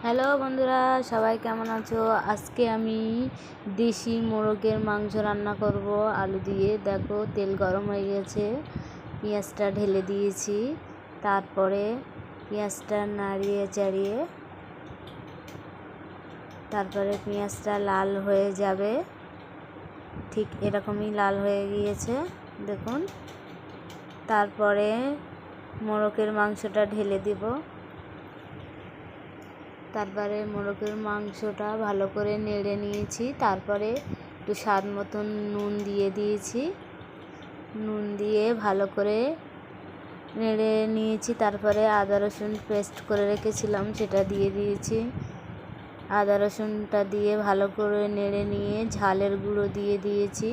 Hello বন্ধুরা, সবাই কেমন আছো? আজকে আমি দেশি মোরগের মাংস রান্না করব আলু দিয়ে। দেখো, তেল গরম হয়ে গেছে, পেঁয়াজটা ঢেলে দিয়েছি। তারপরে পেঁয়াজটা নাড়িয়ে চাড়িয়ে তারপরে পেঁয়াজটা লাল হয়ে যাবে, ঠিক এরকমই লাল হয়ে গিয়েছে দেখুন। তারপরে মোরগের মাংসটা ঢেলে দিব। তারপরে মোরগের মাংসটা ভালো করে নেড়ে নিয়েছি। তারপরে একটু স্বাদ মতন নুন দিয়ে দিয়েছি। নুন দিয়ে ভালো করে নেড়ে নিয়েছি। তারপরে আদা রসুন পেস্ট করে রেখেছিলাম, সেটা দিয়ে দিয়েছি। আদা রসুনটা দিয়ে ভালো করে নেড়ে নিয়ে ঝালের গুঁড়ো দিয়ে দিয়েছি।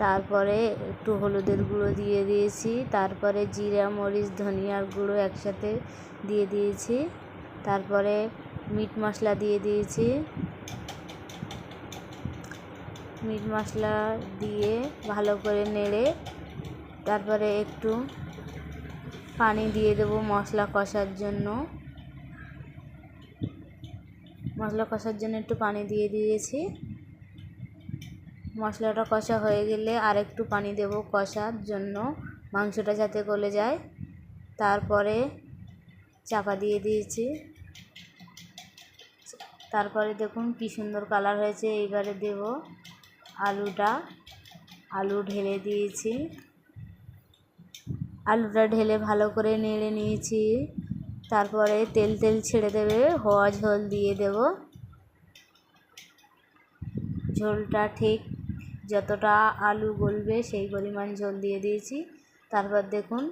তারপরে একটু হলুদের গুঁড়ো দিয়ে দিয়েছি। তারপরে জিরা, মরিচ, ধনিয়ার গুঁড়ো একসাথে দিয়ে দিয়েছি। তারপরে মিট মশলা দিয়ে দিয়েছি। মিট মশলা দিয়ে ভালো করে নেড়ে তারপরে একটু পানি দিয়ে দেবো মশলা কষার জন্য। একটু পানি দিয়ে দিয়েছি। মশলাটা কষা হয়ে গেলে আর একটু পানি দেব কষার জন্য, মাংসটা যাতে গলে যায়। তারপরে চাপা দিয়ে দিয়েছি। তারপরে দেখুন কি সুন্দর কালার হয়েছে। এইবারে দেব আলু ঢেলে দিয়েছি। আলুটা ঢেলে ভালো করে নেড়ে নিয়েছি। তারপরে তেল ছেড়ে দেবে, হওয়া ঝোল দিয়ে দেব। ঝোলটা ঠিক যতটা আলু গলবে সেই পরিমাণ ঝোল দিয়ে দিয়েছি। তারপর দেখুন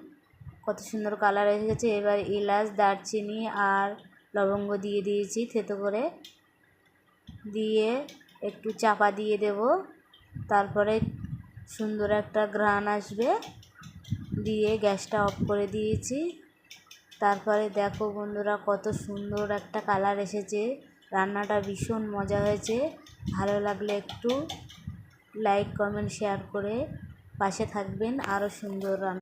কত সুন্দর কালার এসে গেছে। এবার এলাচ, দারচিনি আর লবঙ্গ দিয়ে দিয়েছি থেতো করে, দিয়ে একটু চাপা দিয়ে দেব। তারপরে সুন্দর একটা ঘ্রাণ আসবে, দিয়ে গ্যাসটা অফ করে দিয়েছি। তারপরে দেখো বন্ধুরা, কত সুন্দর একটা কালার এসেছে। রান্নাটা ভীষণ মজা হয়েছে। ভালো লাগলে একটু লাইক, কমেন্ট, শেয়ার করে পাশে থাকবেন। আরও সুন্দর রান্না